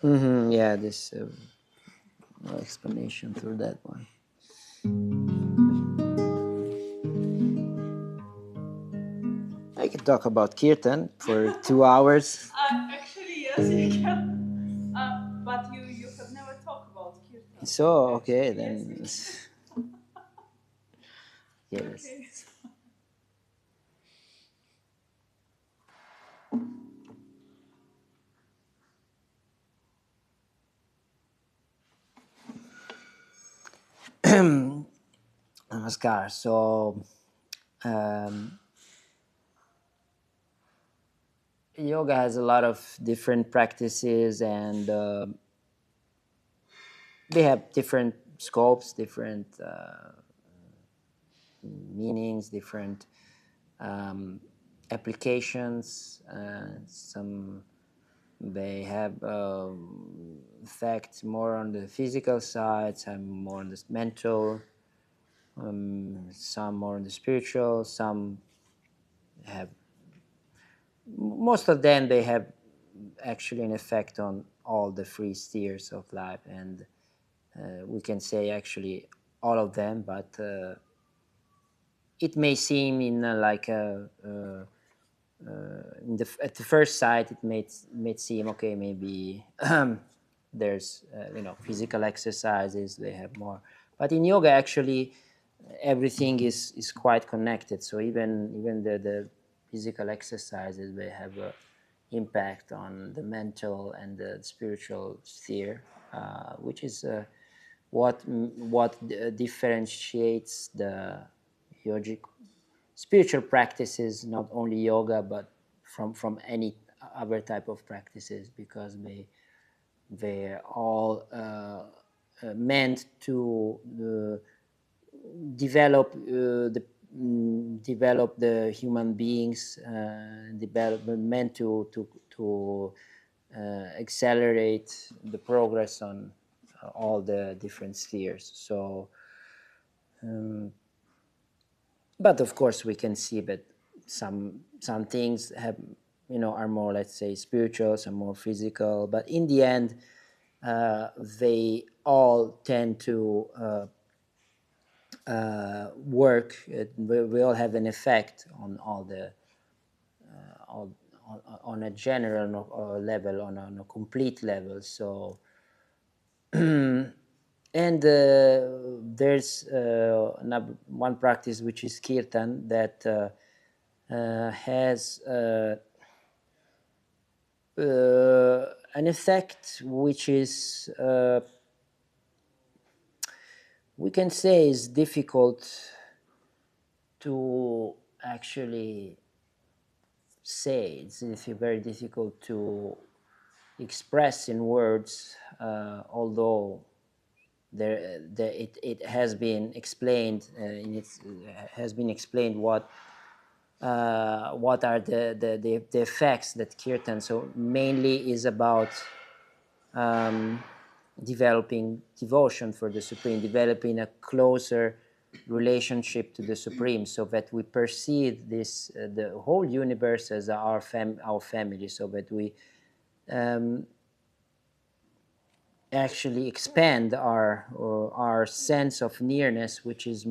Yeah, this no explanation through that one. I could talk about Kirtan for 2 hours. Actually, yes, you can. But you have never talked about Kirtan. So, okay, Actually, yes, then. we can. Yes. Okay. Namaskar. So, um, yoga has a lot of different practices, and they have different scopes, different meanings, different um, applications. Some they have effects more on the physical side, some more on the mental, some more on the spiritual. Some have, most of them, they have actually an effect on all the three spheres of life, and we can say actually all of them, but it may seem in like a at the first sight it may seem okay, maybe there's physical exercises, they have more, but in yoga actually everything is quite connected. So even the physical exercises, they have a impact on the mental and the spiritual sphere, which is what differentiates the yogic spiritual practices, not only yoga, but from any other type of practices, because they're all meant to develop develop the human beings, meant to accelerate the progress on all the different spheres. So, but of course, we can see that some things have, are more, let's say, spiritual, some more physical. But in the end, they all tend to work. We all have an effect on all the all, on a general level, on a complete level. So, and there's one practice which is Kirtan that has an effect which is, we can say, is difficult to actually say. It's very difficult to express in words, although it has been explained, has been explained what are the effects that Kirtan, so mainly is about um, developing devotion for the Supreme, developing a closer relationship to the Supreme, so that we perceive this the whole universe as our family, so that we um, actually expand our sense of nearness, which is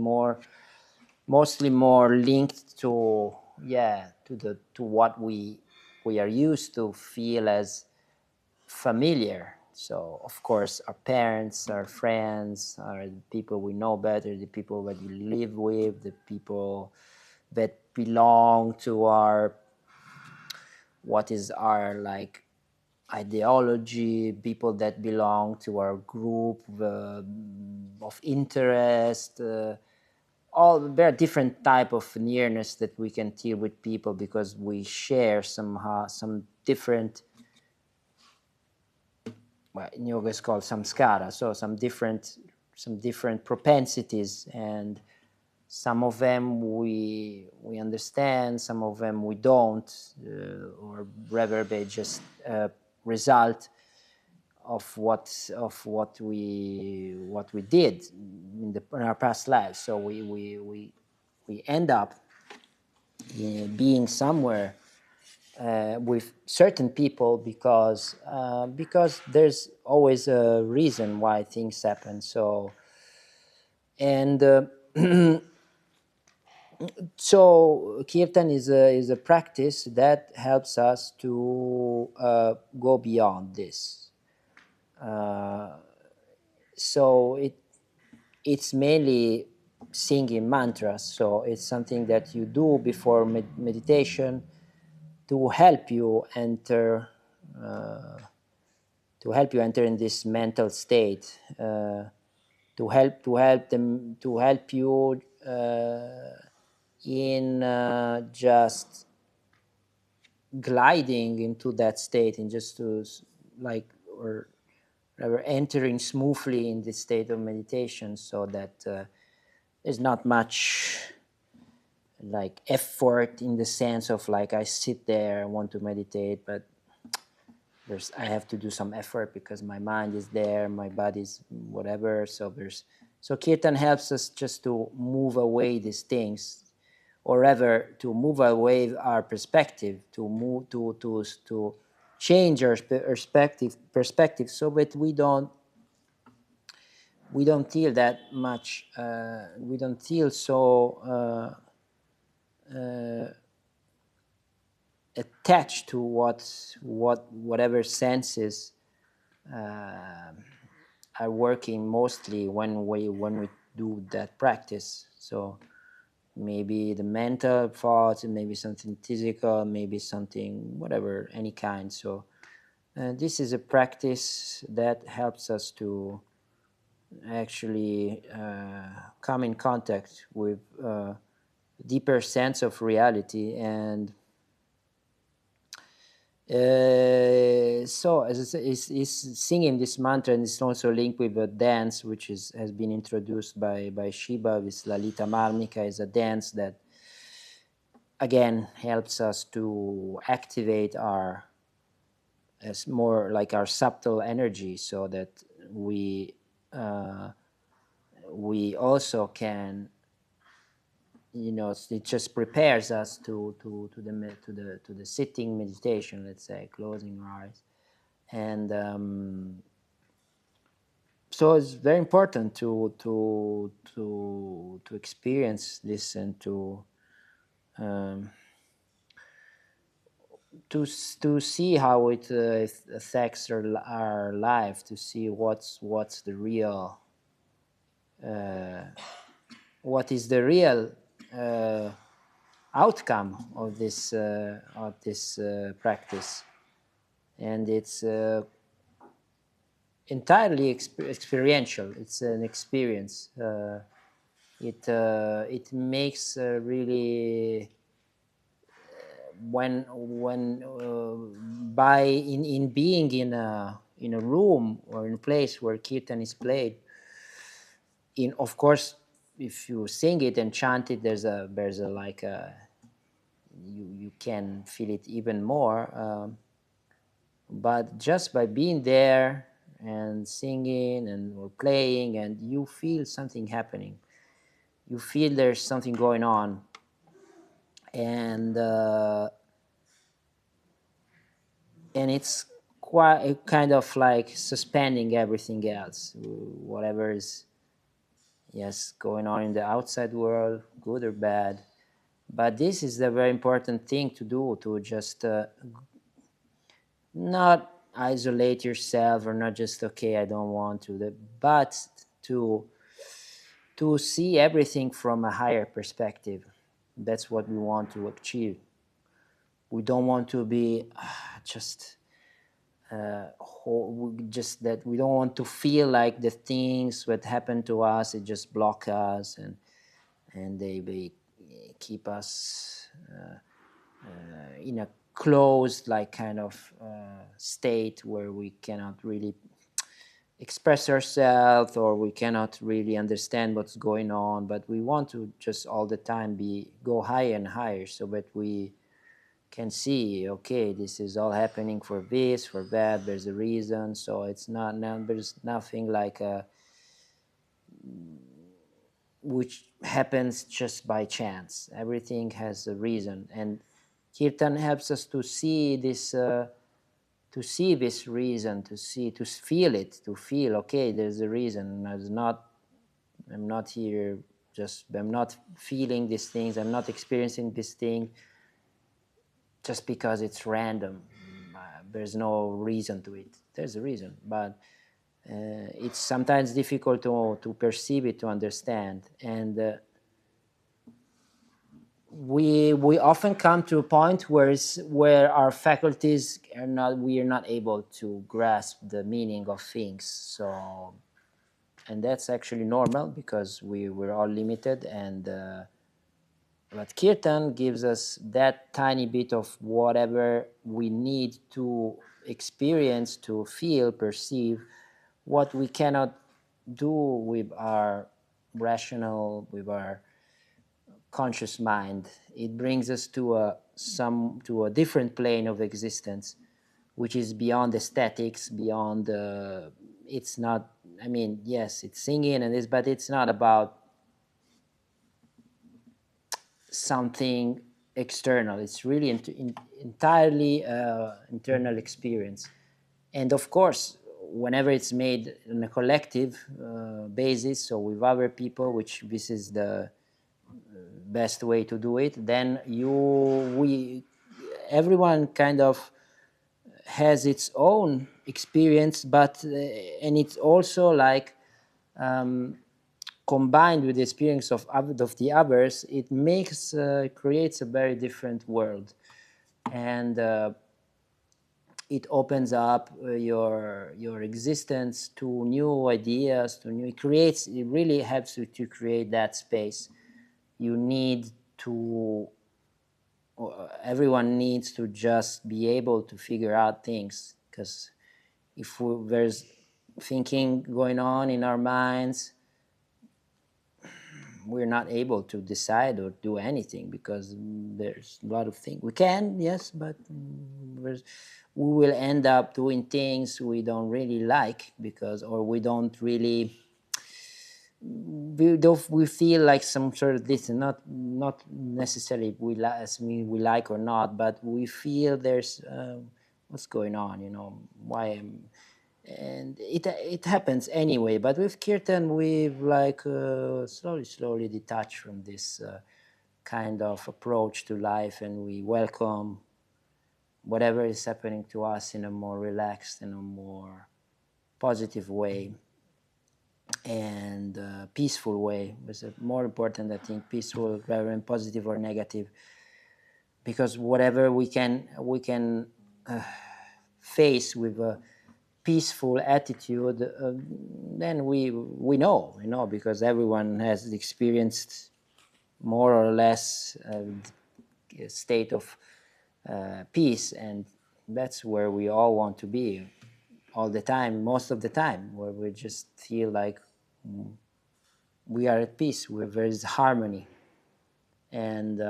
mostly more linked to, yeah, to what we are used to feel as familiar. So of course, our parents, our friends, are the people we know better, the people that we live with, the people that belong to our, what is our, like, ideology, people that belong to our group of interest. All there are different type of nearness that we can deal with people, because we share somehow some different, well, in yoga is called samskara, so some different propensities, and some of them we understand, some of them we don't, or rather they just result of what we did in our past lives. So we end up being somewhere with certain people because there's always a reason why things happen. So and so kirtan is a practice that helps us to go beyond this. Uh, so it's mainly singing mantras. So it's something that you do before meditation to help you enter uh, in this mental state, to help you in just gliding into that state, and just to like or rather entering smoothly in this state of meditation, so that there's not much like effort in the sense of like I sit there, I want to meditate, but I have to do some effort because my mind is there, my body's whatever. So kirtan helps us just to move away these things, or rather to move away our perspective, to move to change our perspective, so that we don't feel that much, we don't feel so attached to whatever senses are working mostly when we do that practice. So maybe the mental thoughts, and maybe something physical, maybe something whatever, any kind. So this is a practice that helps us to actually come in contact with deeper sense of reality. And so as I say, is singing this mantra, and it's also linked with a dance which has been introduced by Shiva. This Lalita Marmika is a dance that again helps us to activate our, as more like our subtle energy, so that we we also can, it just prepares us to the sitting meditation, let's say, closing our eyes. And so it's very important to experience this, and um, to see how it affects our life, to see what's the real, what is the real outcome of this practice. And it's entirely experiential. It's an experience. It makes really, when by in being in a room or in a place where kirtan is played, in of course if you sing it and chant it, there's a like a, you can feel it even more, but just by being there and singing and or playing, and you feel something happening, you feel there's something going on. And it's quite kind of like suspending everything else, whatever is, yes, going on in the outside world, good or bad. But this is the very important thing to do, to just not isolate yourself, or not just, okay, I don't want to, but to see everything from a higher perspective. That's what we want to achieve. We don't want to be just just that we don't want to feel like the things that happen to us, it just block us, and they keep us in a closed, like, kind of state where we cannot really express ourselves, or we cannot really understand what's going on. But we want to just all the time go higher and higher, so that we can see, okay, this is all happening for this, for that, there's a reason. So it's not now, there's nothing like which happens just by chance. Everything has a reason. And Kirtan helps us to see this, reason, to feel it, to feel, okay, there's a reason. I'm not here just, I'm not feeling these things, I'm not experiencing this thing just because it's random. There's no reason to it. There's a reason, but it's sometimes difficult to perceive it, to understand. And we often come to a point where our faculties are not, we are not able to grasp the meaning of things. So, and that's actually normal because we're all limited. And but Kirtan gives us that tiny bit of whatever we need to experience, to feel, perceive, what we cannot do with our rational, with our conscious mind. It brings us to a different plane of existence, which is beyond aesthetics, beyond. It's not. I mean, yes, it's singing and this, but it's not about something external. It's really entirely internal experience. And of course, whenever it's made on a collective basis, so with other people, which this is the best way to do it, then everyone kind of has its own experience, but and it's also like combined with the experience of the others, it creates a very different world. And it opens up your existence to new ideas, to new, it really helps you to create that space. You need to, everyone needs to just be able to figure out things, because if there's thinking going on in our minds, we're not able to decide or do anything, because there's a lot of things we can, yes, but we will end up doing things we don't really like, because, or we don't really, we feel like some sort of this, not necessarily we like or not, but we feel there's what's going on, why am, and it happens anyway. But with Kirtan, we've like slowly detached from this kind of approach to life, and we welcome whatever is happening to us in a more relaxed, in a more positive way, and peaceful way. Was more important, I think, peaceful rather than positive or negative, because whatever we can face with a peaceful attitude, then we know, because everyone has experienced more or less a state of peace, and that's where we all want to be all the time, most of the time, where we just feel like we are at peace, where there is harmony. And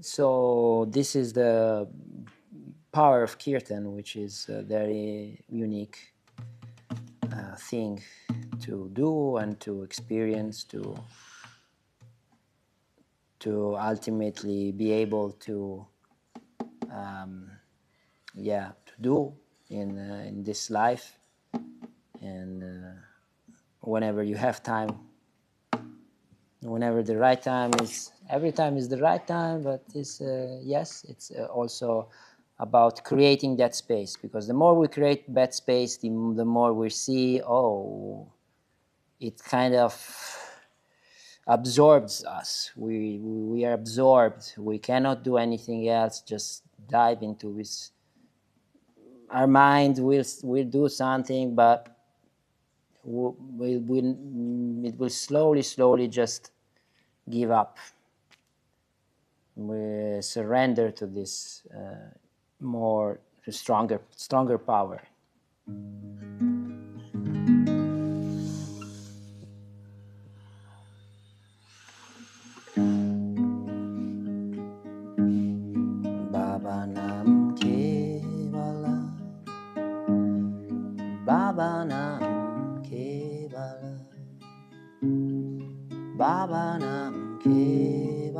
so this is the power of Kirtan, which is a very unique thing to do and to experience, to ultimately be able to to do in this life. And whenever you have time, whenever the right time is, every time is the right time, but it's yes, it's also about creating that space, because the more we create that space, the more we see, oh, it kind of absorbs us. We are absorbed. We cannot do anything else. Just dive into this. Our mind will do something, but it will slowly just give up. We surrender to this more stronger power. Baba Nam Kevala, Baba Nam Kevala, Baba Nam Kevala.